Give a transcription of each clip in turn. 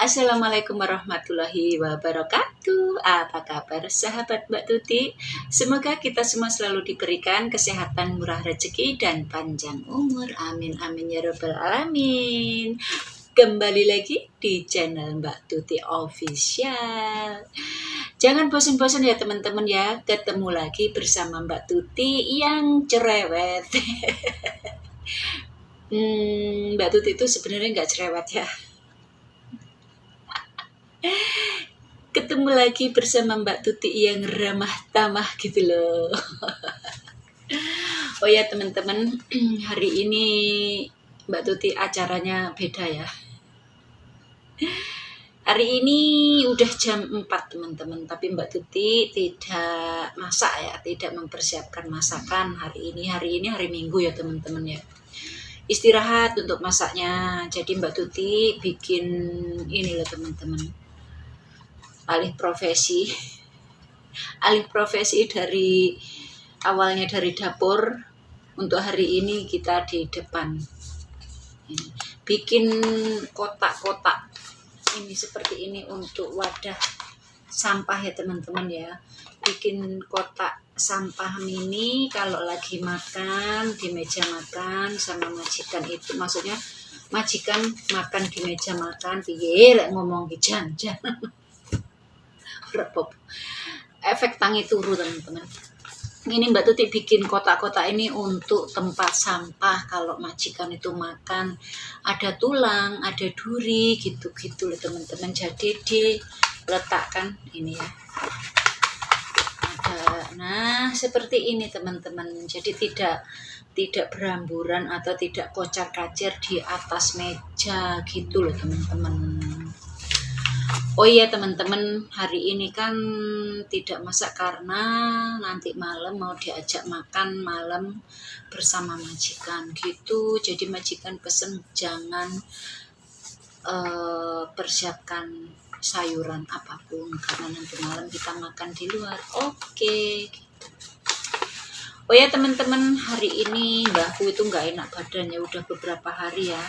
Assalamualaikum warahmatullahi wabarakatuh. Apa kabar sahabat Mbak Tuti? Semoga kita semua selalu diberikan kesehatan, murah rezeki, dan panjang umur. Amin amin ya rabbal alamin. Kembali lagi di channel Mbak Tuti Official. Jangan bosan-bosan ya teman-teman ya. Ketemu lagi bersama Mbak Tuti yang cerewet. Mbak Tuti itu sebenarnya nggak cerewet ya. Ketemu lagi bersama Mbak Tuti yang ramah tamah gitu loh. Oh ya teman-teman, hari ini Mbak Tuti acaranya beda ya. Hari ini udah jam 4 teman-teman, tapi Mbak Tuti tidak masak ya, tidak mempersiapkan masakan hari ini. Hari ini hari Minggu ya teman-teman ya. Istirahat untuk masaknya. Jadi Mbak Tuti bikin ini loh teman-teman. Alih profesi dari awalnya dari dapur, untuk hari ini kita di depan ini. Bikin kotak-kotak ini seperti ini untuk wadah sampah ya teman-teman ya. Bikin kotak sampah mini kalau lagi makan di meja makan sama majikan, itu maksudnya majikan makan di meja makan piye ngomong jan-jan. Efek tangi turu teman-teman. Ini Mbak Tuti bikin kotak-kotak ini untuk tempat sampah kalau majikan itu makan ada tulang, ada duri gitu-gitu loh teman-teman. Jadi diletakkan ini ya. Nah seperti ini teman-teman. Jadi tidak beramburan atau tidak kocar-kacir di atas meja gitu loh teman-teman. Oh iya teman-teman, hari ini kan tidak masak karena nanti malam mau diajak makan malam bersama majikan gitu. Jadi majikan pesen jangan persiapkan sayuran apapun karena nanti malam kita makan di luar. Oke. Gitu. Oh ya teman-teman, hari ini mbahku itu nggak enak badannya udah beberapa hari ya.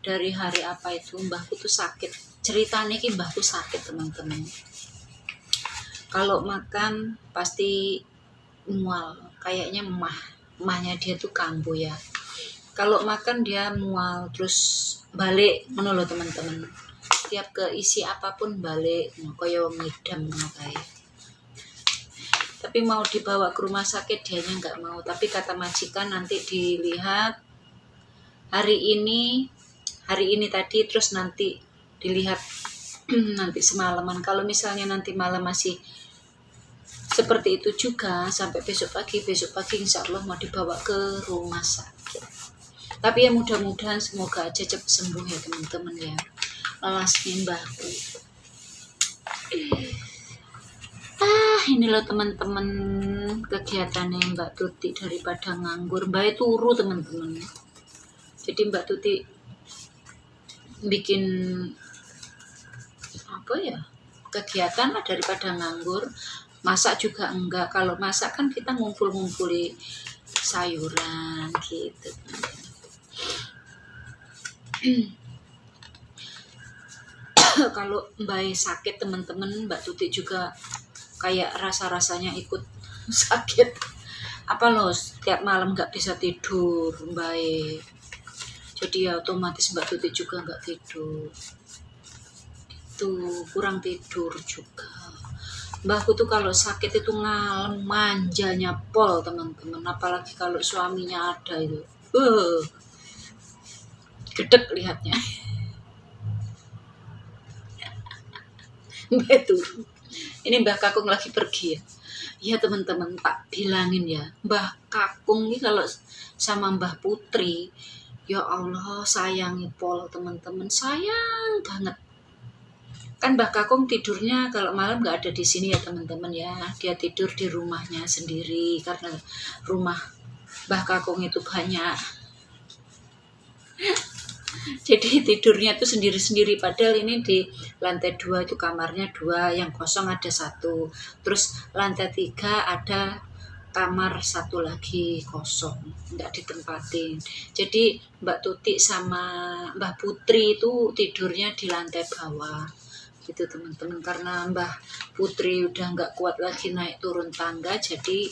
Dari hari apa itu mbahku tuh sakit. Ceritanya ki mbahku sakit teman-teman. Kalau makan pasti mual, kayaknya emahnya dia tuh kambuh ya. Kalau makan dia mual terus balik menurut teman-teman. Tiap keisi apapun balik, kaya wong ngidam kayak. Tapi mau dibawa ke rumah sakit dianya nggak mau. Tapi kata majikan nanti dilihat hari ini tadi terus nanti dilihat nanti semalaman. Kalau misalnya nanti malam masih seperti itu juga sampai besok pagi insya Allah mau dibawa ke rumah sakit. Tapi ya mudah-mudahan semoga aja cepat sembuh ya teman-teman ya. Lelasnya mbahku. Ini loh teman-teman kegiatannya Mbak Tuti daripada nganggur. Mbak turu teman-teman. Jadi Mbak Tuti bikin apa ya, kegiatan lah daripada nganggur. Masak juga enggak, kalau masak kan kita ngumpul-ngumpuli sayuran gitu. Kalau Mbak sakit teman-teman, Mbak Tuti juga kayak rasa-rasanya ikut sakit. Apa loh, setiap malam nggak bisa tidur Mbak. Jadi ya otomatis Mbak Tuti juga nggak tidur. Tuh kurang tidur juga. Mbahku tuh kalau sakit itu ngalem, manjanya pol teman-teman. Apalagi kalau suaminya ada itu, gedek lihatnya. Mbak turun. Ini Mbah Kakung lagi pergi ya. Ya teman-teman, tak bilangin ya, Mbah Kakung ini kalau sama Mbah Putri, ya Allah sayangi pol teman-teman, sayang banget. Kan Mbah Kakung tidurnya kalau malam nggak ada di sini ya teman-teman ya. Dia tidur di rumahnya sendiri karena rumah Mbah Kakung itu banyak. Jadi tidurnya itu sendiri-sendiri. Padahal ini di lantai 2 itu kamarnya 2, yang kosong ada 1. Terus lantai 3 ada kamar satu lagi kosong, nggak ditempatin. Jadi Mbak Tuti sama Mbah Putri itu tidurnya di lantai bawah gitu teman-teman, karena Mbah Putri udah nggak kuat lagi naik turun tangga, jadi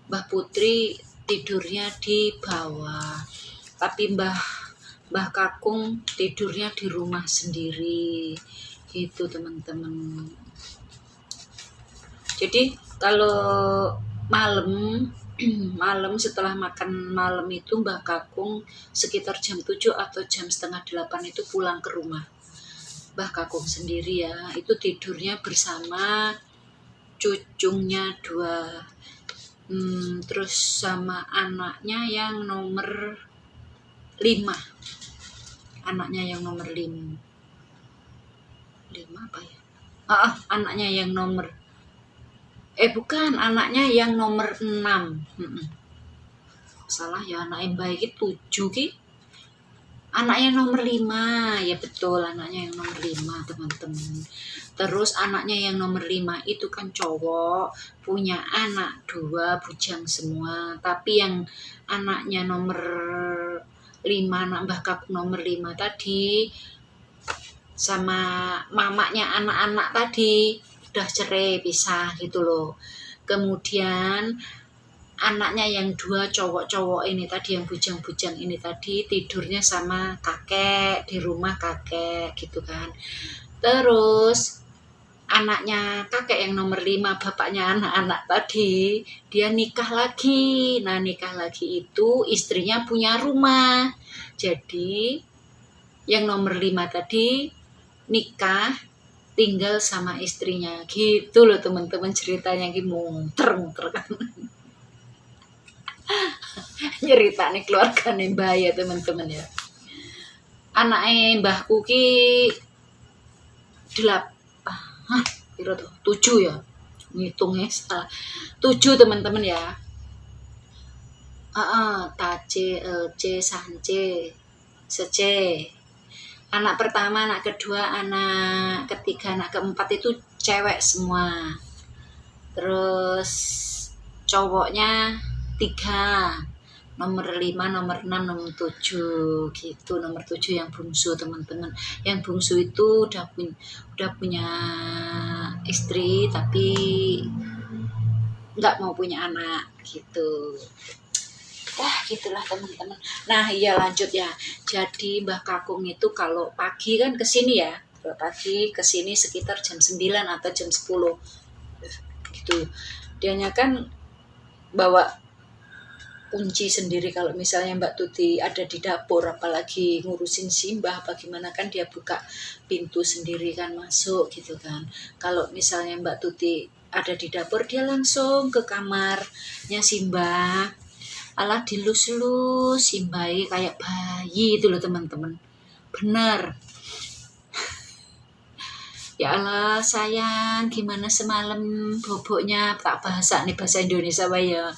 Mbah Putri tidurnya di bawah, tapi Mbah Kakung tidurnya di rumah sendiri gitu teman-teman. Jadi kalau malam setelah makan malam itu Mbah Kakung sekitar jam 7 atau jam setengah 8 itu pulang ke rumah. Mbah Kakung sendiri ya, itu tidurnya bersama cucunya 2, terus sama anaknya yang nomor 5. Anaknya yang nomor 5 apa ya? Anaknya yang nomor bukan, anaknya yang nomor 6. Salah ya, anak yang baik itu 7 ki. Anaknya nomor 5, ya betul, anaknya yang nomor 5 teman-teman. Terus anaknya yang nomor 5 itu kan cowok, punya anak 2 bujang semua. Tapi yang anaknya nomor 5, anak Mbah Kakung nomor 5 tadi, sama mamanya anak-anak tadi udah cerai, pisah gitu loh. Kemudian anaknya yang 2 cowok-cowok ini tadi, yang bujang-bujang ini tadi, tidurnya sama kakek di rumah kakek gitu kan. Terus anaknya kakek yang nomor 5, bapaknya anak-anak tadi, dia nikah lagi. Nah, nikah lagi itu istrinya punya rumah. Jadi yang nomor 5 tadi nikah, tinggal sama istrinya gitu loh teman-teman, ceritanya muter kan. Cerita nih keluarga nih Mbah ya teman-teman ya. Anaknya Mbahku ki 7 ya, ngitungnya salah, 7 teman-teman ya. Tace, Elce, Sance, Sece. Anak pertama, anak kedua, anak ketiga, anak keempat itu cewek semua. Terus cowoknya 3, nomor 5, nomor 6, nomor 7 gitu. Nomor 7 yang bungsu teman-teman. Yang bungsu itu udah punya istri tapi nggak mau punya anak gitu. Gitulah teman-teman. Nah iya, lanjut ya. Jadi Mbah Kakung itu kalau pagi kan kesini ya, pagi kesini sekitar jam 9 atau jam 10 gitu. Dianya kan bawa kunci sendiri. Kalau misalnya Mbak Tuti ada di dapur, apalagi ngurusin simbah bagaimana, kan dia buka pintu sendiri kan, masuk gitu kan. Kalau misalnya Mbak Tuti ada di dapur, dia langsung ke kamarnya simbah, alah dilus-lus simbai kayak bayi itu loh teman-teman. Bener. Ya Allah sayang, gimana semalam boboknya, tak bahasa nih bahasa Indonesia ya.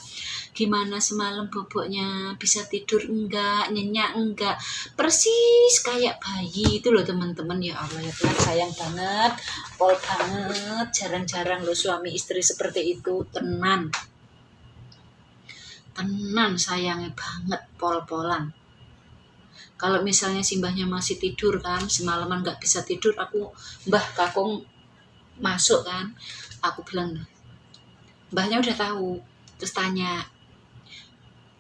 Gimana semalam boboknya, bisa tidur enggak, nyenyak enggak, persis kayak bayi itu loh teman-teman. Ya Allah ya Tuhan, sayang banget, pol banget, jarang-jarang loh suami istri seperti itu, tenan sayangnya banget, pol-polan. Kalau misalnya simbahnya masih tidur kan, semalaman nggak bisa tidur, aku Mbah Kakung masuk kan, aku bilang, Mbahnya udah tahu, terus tanya,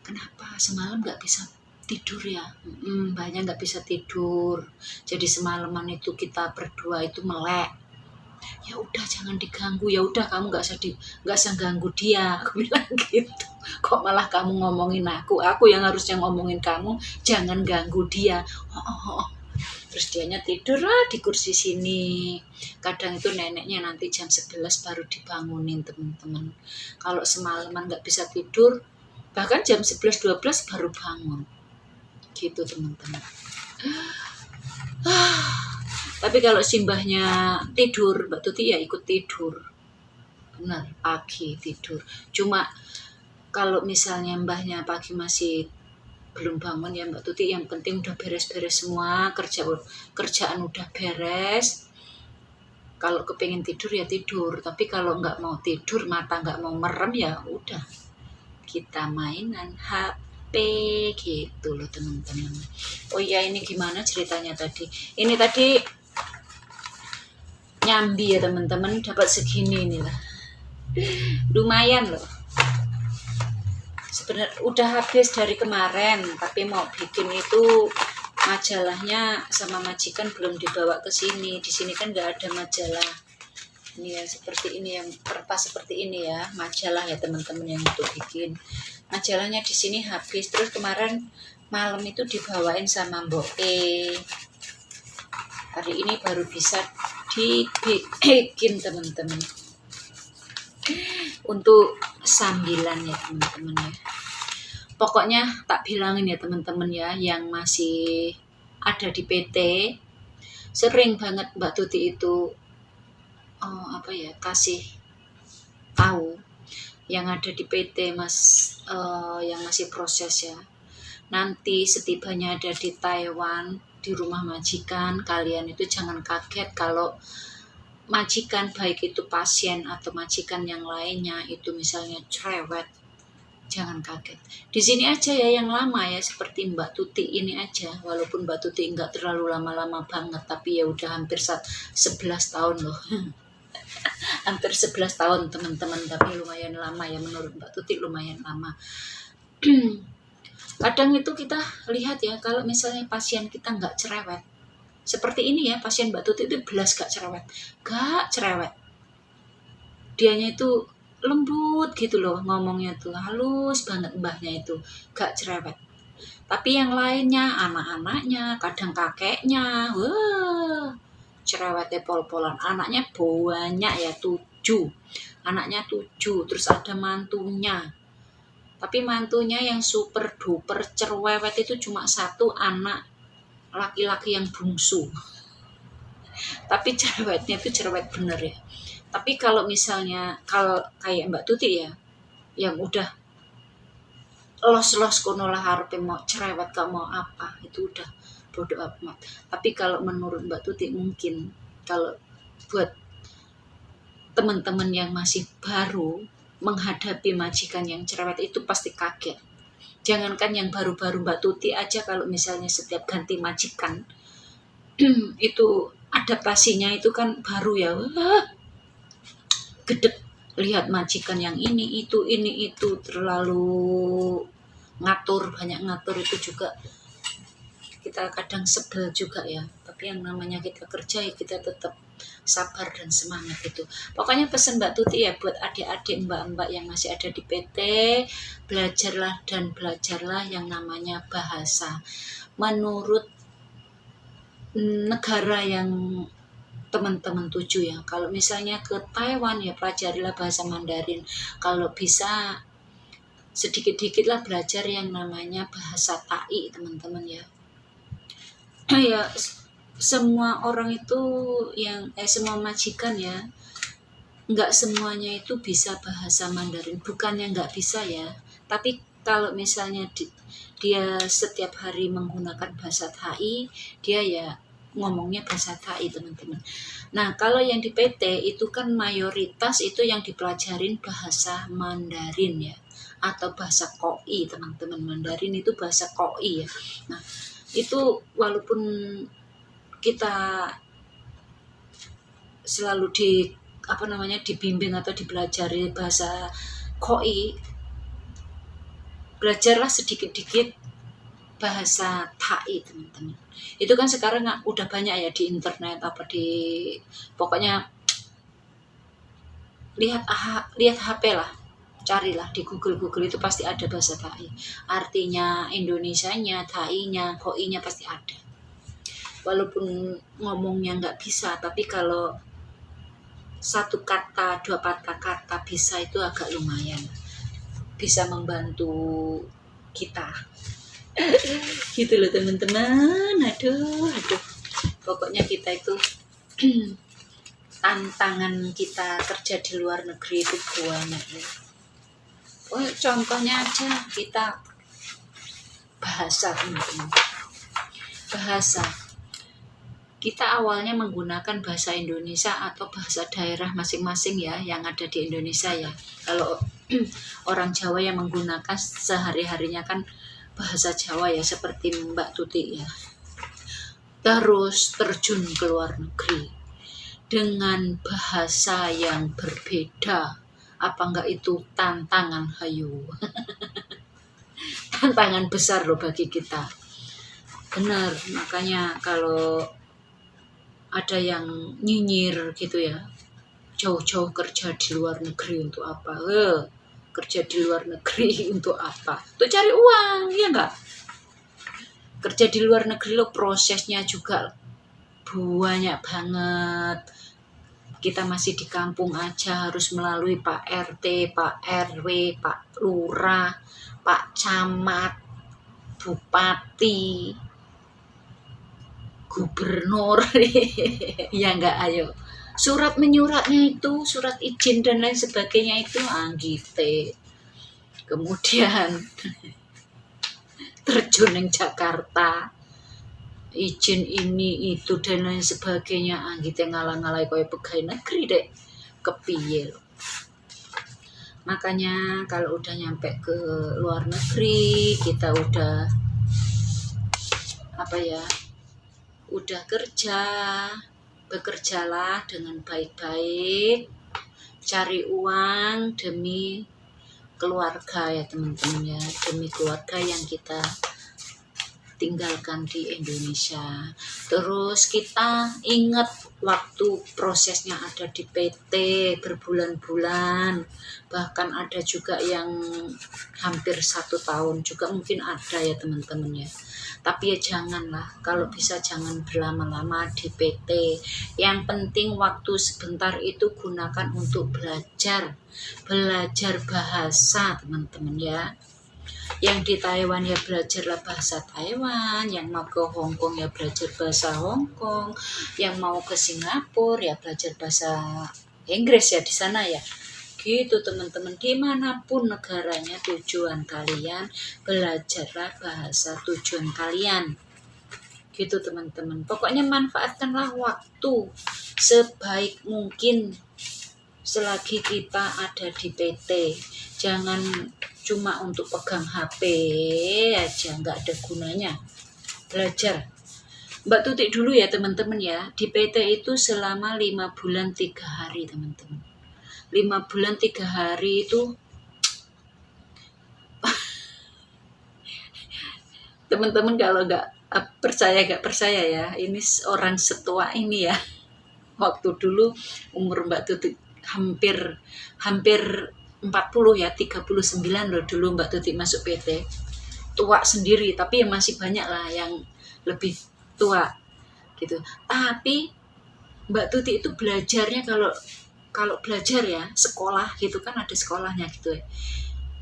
kenapa semalam nggak bisa tidur ya? Mbahnya nggak bisa tidur, jadi semalaman itu kita berdua itu melek. Ya udah jangan diganggu, ya udah kamu nggak usah ganggu dia, aku bilang gitu. Kok malah kamu ngomongin aku yang harusnya ngomongin kamu, jangan ganggu dia. Terus dianya tidur lah di kursi sini. Kadang itu neneknya nanti jam 11 baru dibangunin teman-teman. Kalau semalaman nggak bisa tidur, bahkan jam 11-12 baru bangun gitu teman-teman. Tapi kalau simbahnya tidur, Mbak Tuti ya ikut tidur. Benar, pagi tidur. Cuma kalau misalnya mbahnya pagi masih belum bangun ya Mbak Tuti, yang penting udah beres-beres semua, kerjaan udah beres, Kalau kepengen tidur ya tidur, tapi kalau nggak mau tidur, mata nggak mau merem, ya udah kita mainan HP gitu loh teman-teman. Oh iya, ini gimana ceritanya tadi? Ini tadi nyambi ya teman-teman, dapat segini nih lah. Lumayan loh. Sebenarnya udah habis dari kemarin, tapi mau bikin itu majalahnya sama majikan belum dibawa ke sini. Di sini kan nggak ada majalah. Ini ya seperti ini, yang kertas seperti ini ya, majalah ya teman-teman yang untuk bikin. Majalahnya di sini habis, terus kemarin malam itu dibawain sama Mbok E. Hari ini baru bisa dibikin teman-teman. Untuk sambilan ya teman-teman ya. Pokoknya tak bilangin ya teman-teman ya, yang masih ada di PT, sering banget Mbak Tuti itu kasih tahu yang ada di PT yang masih proses ya. Nanti setibanya ada di Taiwan, di rumah majikan, kalian itu jangan kaget kalau majikan, baik itu pasien atau majikan yang lainnya itu misalnya cerewet. Jangan kaget. Di sini aja ya yang lama ya, seperti Mbak Tuti ini aja. Walaupun Mbak Tuti enggak terlalu lama-lama banget, tapi ya udah hampir 11 tahun loh. Hampir 11 tahun teman-teman, tapi lumayan lama ya, menurut Mbak Tuti lumayan lama. Kadang itu kita lihat ya, kalau misalnya pasien kita nggak cerewet, seperti ini ya, pasien Mbak Tuti itu belas gak cerewet. Gak cerewet. Dianya itu lembut gitu loh, ngomongnya tuh halus banget, mbahnya itu gak cerewet. Tapi yang lainnya, anak-anaknya, kadang kakeknya, wah, cerewetnya pol-polan. Anaknya banyak ya, 7. Anaknya 7, terus ada mantunya. Tapi mantunya yang super duper cerewet itu cuma 1 anak laki-laki yang bungsu. Tapi cerewetnya itu cerewet bener ya. Tapi kalau misalnya kalau kayak Mbak Tuti ya, yang udah los kono lah harepe mau cerewet gak mau apa, itu udah bodo amat. Tapi kalau menurut Mbak Tuti, mungkin kalau buat teman-teman yang masih baru menghadapi majikan yang cerewet itu pasti kaget. Jangankan yang baru-baru, Mbak Tuti aja kalau misalnya setiap ganti majikan itu adaptasinya itu kan baru ya, wah, gedek lihat majikan yang ini itu terlalu ngatur, banyak ngatur, itu juga kita kadang sebel juga ya. Tapi yang namanya kita kerja ya kita tetap sabar dan semangat itu. Pokoknya pesan Mbak Tuti ya buat adik-adik, mbak-mbak yang masih ada di PT, belajarlah yang namanya bahasa menurut negara yang teman-teman tuju ya. Kalau misalnya ke Taiwan ya pelajarilah bahasa Mandarin. Kalau bisa sedikit-dikit lah belajar yang namanya bahasa Tai teman-teman ya. Ya semua orang itu yang semua majikan ya, nggak semuanya itu bisa bahasa Mandarin. Bukannya nggak bisa ya, tapi kalau misalnya dia setiap hari menggunakan bahasa Tai, dia ya ngomongnya bahasa Tai teman-teman. Nah kalau yang di PT itu kan mayoritas itu yang dipelajarin bahasa Mandarin ya, atau bahasa Koi teman-teman. Mandarin itu bahasa Koi ya. Nah itu walaupun kita selalu dibimbing atau dipelajari bahasa Koi, belajarlah sedikit-dikit bahasa Tai teman-teman. Itu kan sekarang udah banyak ya di internet, pokoknya lihat HP lah, carilah di Google itu pasti ada bahasa Tai. Artinya Indonesianya, Tai-nya, Koi-nya pasti ada. Walaupun ngomongnya nggak bisa, tapi kalau 1 kata, 2 kata bisa itu agak lumayan, bisa membantu kita. Gitu loh teman-teman. Aduh. Pokoknya kita itu tantangan kita kerja di luar negeri itu banyak ya. Oh, contohnya aja kita bahasa teman-teman. Bahasa. kita awalnya menggunakan bahasa Indonesia atau bahasa daerah masing-masing ya yang ada di Indonesia ya. Kalau orang Jawa yang menggunakan sehari-harinya kan bahasa Jawa ya, seperti Mbak Tuti ya. Terus terjun ke luar negeri dengan bahasa yang berbeda, apa enggak itu tantangan, hayu. Tantangan besar loh bagi kita. Benar, makanya kalau ada yang nyinyir gitu ya, jauh-jauh kerja di luar negeri untuk apa? Kerja di luar negeri untuk apa? Untuk cari uang, ya enggak? Kerja di luar negeri lo prosesnya juga banyak banget. Kita masih di kampung aja harus melalui Pak RT, Pak RW, Pak Lurah, Pak Camat, Bupati, Gubernur. Ya enggak, ayo. Surat menyuratnya itu, surat izin dan lain sebagainya itu anggite. Kemudian terjun yang Jakarta, izin ini itu dan lain sebagainya anggite ngalang-ngalai koyo pegawai negeri dek. Kepiye loh. Makanya kalau udah nyampe ke luar negeri, kita udah apa ya? Udah kerja, bekerjalah dengan baik-baik, cari uang demi keluarga ya teman-teman ya, demi keluarga yang kita tinggalkan di Indonesia. Terus kita ingat waktu prosesnya ada di PT berbulan-bulan, bahkan ada juga yang hampir 1 tahun juga mungkin ada ya teman-teman ya. Tapi ya janganlah, kalau bisa jangan berlama-lama di PT. Yang penting waktu sebentar itu gunakan untuk belajar bahasa teman-teman ya. Yang di Taiwan ya belajarlah bahasa Taiwan, yang mau ke Hong Kong ya belajar bahasa Hong Kong, yang mau ke Singapura ya belajar bahasa Inggris ya di sana ya. Gitu teman-teman, dimanapun negaranya tujuan kalian, belajarlah bahasa tujuan kalian. Gitu teman-teman, pokoknya manfaatkanlah waktu sebaik mungkin selagi kita ada di PT. Jangan cuma untuk pegang HP aja, nggak ada gunanya. Belajar. Mbak Tuti dulu ya teman-teman ya, di PT itu selama 5 bulan 3 hari teman-teman. 5 bulan 3 hari itu teman-teman kalau nggak percaya ya, ini orang setua ini ya. Waktu dulu umur Mbak Tuti hampir 40 ya, 39 loh dulu Mbak Tuti masuk PT. Tua sendiri, tapi yang masih banyak lah yang lebih tua gitu. Tapi Mbak Tuti itu belajarnya kalau belajar ya, sekolah gitu kan ada sekolahnya gitu ya.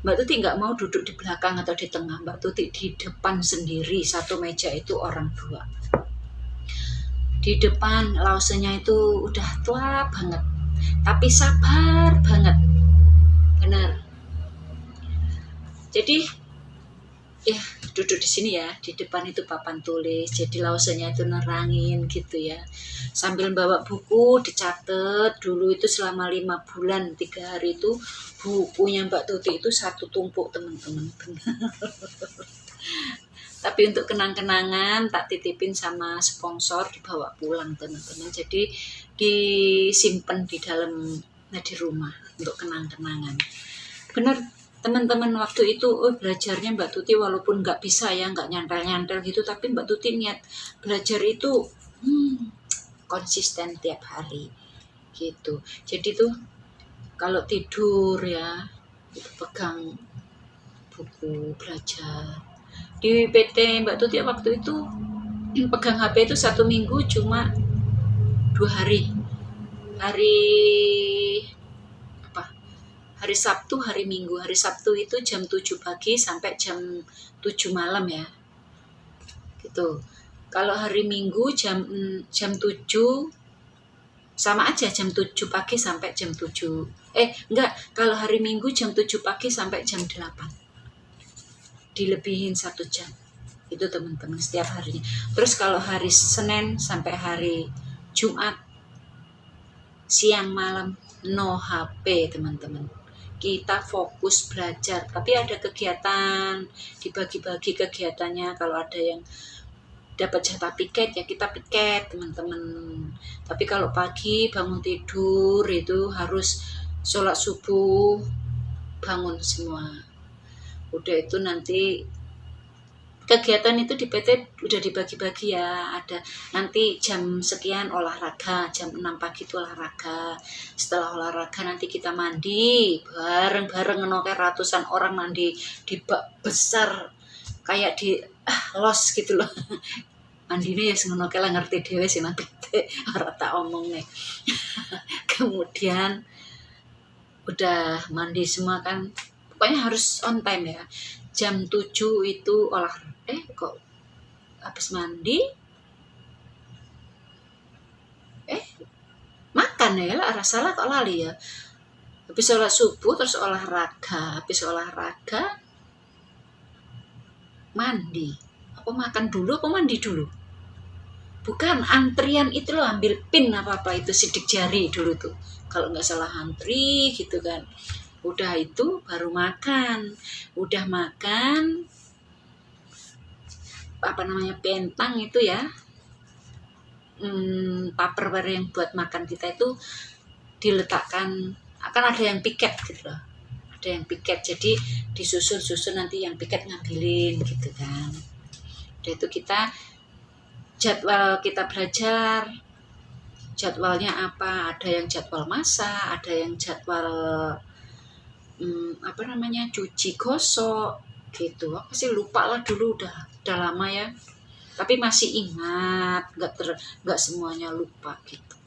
Mbak Tuti nggak mau duduk di belakang atau di tengah, Mbak Tuti di depan sendiri, satu meja itu orang 2. Di depan lausenya itu udah tua banget, tapi sabar banget. Benar. Jadi ya duduk di sini ya, di depan itu papan tulis, jadi lausenya itu nerangin gitu ya, sambil bawa buku dicatat. Dulu itu selama 5 bulan 3 hari itu bukunya Mbak Tuti itu 1 tumpuk teman-teman. Tapi untuk kenang-kenangan tak titipin sama sponsor, dibawa pulang teman-teman, jadi disimpan di dalam di rumah untuk kenang-kenangan. Benar teman-teman, waktu itu belajarnya Mbak Tuti walaupun nggak bisa ya, nggak nyantel-nyantel gitu, tapi Mbak Tuti niat belajar itu konsisten tiap hari gitu. Jadi tuh kalau tidur ya itu pegang buku belajar. Di PT Mbak Tuti waktu itu pegang HP itu 1 minggu cuma 2 hari. Hari Sabtu, hari Minggu. Hari Sabtu itu jam 7 pagi sampai jam 7 malam ya. Gitu. Kalau hari Minggu jam 7 sama aja, jam 7 pagi sampai jam 7. Enggak, kalau hari Minggu jam 7 pagi sampai jam 8. Dilebihin 1 jam. Itu teman-teman setiap harinya. Terus kalau hari Senin sampai hari Jumat siang malam no HP teman-teman, kita fokus belajar. Tapi ada kegiatan, dibagi-bagi kegiatannya. Kalau ada yang dapat jatah piket ya kita piket teman-teman. Tapi kalau pagi bangun tidur itu harus sholat subuh, bangun semua. Udah itu nanti kegiatan itu di PT udah dibagi-bagi ya. Ada nanti jam sekian olahraga, jam 6 pagi itu olahraga. Setelah olahraga nanti kita mandi bareng-bareng, ngenoke ratusan orang mandi di bak besar kayak di los gitu loh. Mandine ya ngenoke lah, ngerti dhewe sih nanti ora tak omong nih. Kemudian udah mandi semua kan, pokoknya harus on time ya. Jam 7 itu kok habis mandi makan ya lah, salah kok lali ya. Habis sholat subuh terus olahraga, habis olahraga mandi. Apa makan dulu apa mandi dulu? Bukan, antrian itu loh, ambil pin apa itu sidik jari dulu tuh. Kalau nggak salah antri gitu kan. Udah itu baru makan. Udah makan pentang itu ya, paper yang buat makan kita itu diletakkan, akan ada yang piket gitu loh, ada yang piket, jadi disusun nanti yang piket ngambilin gitu kan. Udah itu kita jadwal kita belajar, jadwalnya apa, ada yang jadwal masak, ada yang jadwal cuci gosok gitu. Apa sih lupa lah, dulu udah lama ya, tapi masih ingat, nggak semuanya lupa gitu.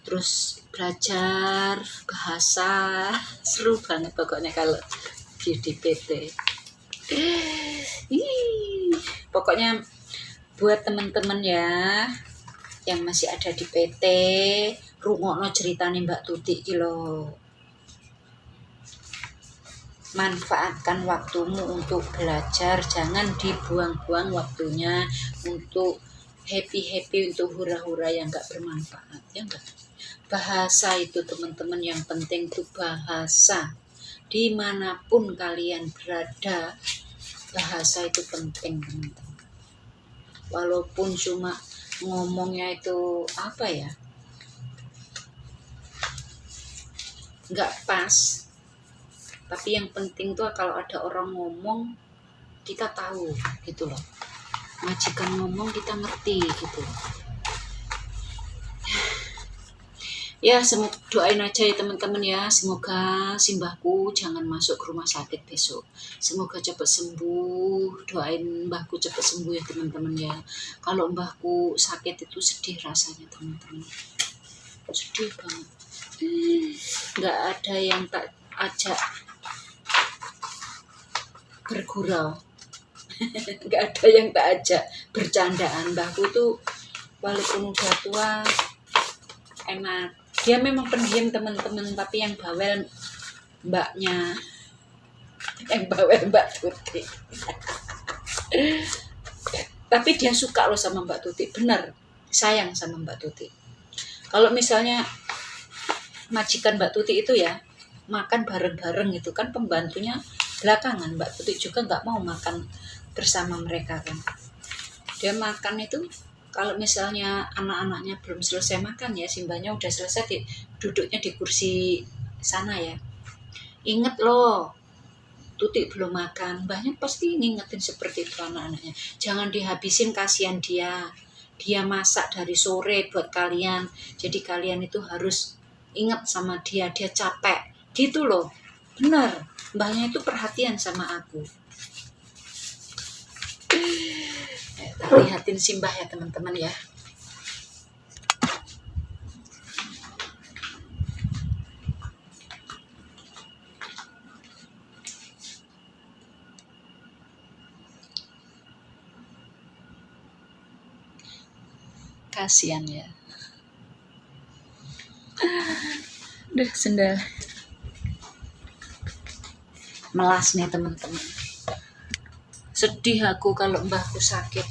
Terus belajar bahasa seru banget pokoknya kalau di PT. Pokoknya buat teman-teman ya yang masih ada di PT, rungokno ceritane Mbak Tuti iki lho. Manfaatkan waktumu untuk belajar, jangan dibuang-buang waktunya untuk happy, untuk hura-hura yang gak bermanfaat, ya enggak. Bahasa itu teman-teman yang penting tuh bahasa. Dimanapun kalian berada, bahasa itu penting teman-teman. Walaupun cuma ngomongnya itu nggak pas, tapi yang penting tuh kalau ada orang ngomong kita tahu gitu loh, majikan ngomong kita ngerti gitu. Ya semoga doain aja ya teman-teman ya, semoga simbahku jangan masuk ke rumah sakit besok, semoga cepat sembuh. Doain mbahku cepat sembuh ya teman-teman ya. Kalau mbahku sakit itu sedih rasanya teman-teman, sedih banget. Nggak ada yang tak ajak bergurau, nggak ada yang tak ajak bercandaan. Mbahku tuh walaupun udah tua enak, dia memang pendiam teman-teman, tapi yang bawel mbaknya, yang bawel Mbak Tuti. Tapi dia suka loh sama Mbak Tuti, bener sayang sama Mbak Tuti. Kalau misalnya majikan Mbak Tuti itu ya makan bareng-bareng itu kan, pembantunya belakangan, Mbak Tuti juga nggak mau makan bersama mereka kan. Dia makan itu kalau misalnya anak-anaknya belum selesai makan ya, simbahnya udah selesai, duduknya di kursi sana ya. Ingat loh, Tuti belum makan, mbahnya pasti ngingetin seperti itu anak-anaknya. Jangan dihabisin, kasihan dia. Dia masak dari sore buat kalian, jadi kalian itu harus ingat sama dia capek gitu loh. Bener, mbahnya itu perhatian sama aku. Lihatin simbah ya teman-teman ya. Kasian ya. Udah sendal melas nih teman-teman. Sedih aku kalau mbahku sakit.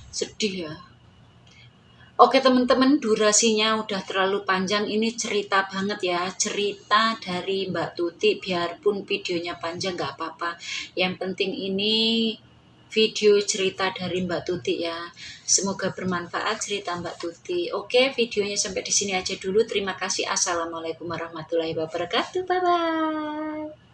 Sedih ya. Oke teman-teman, durasinya udah terlalu panjang. Ini cerita banget ya, cerita dari Mbak Tuti. Biarpun videonya panjang gak apa-apa. Yang penting ini video cerita dari Mbak Tuti ya. Semoga bermanfaat cerita Mbak Tuti. Oke, videonya sampai di sini aja dulu. Terima kasih. Assalamualaikum warahmatullahi wabarakatuh. Bye bye.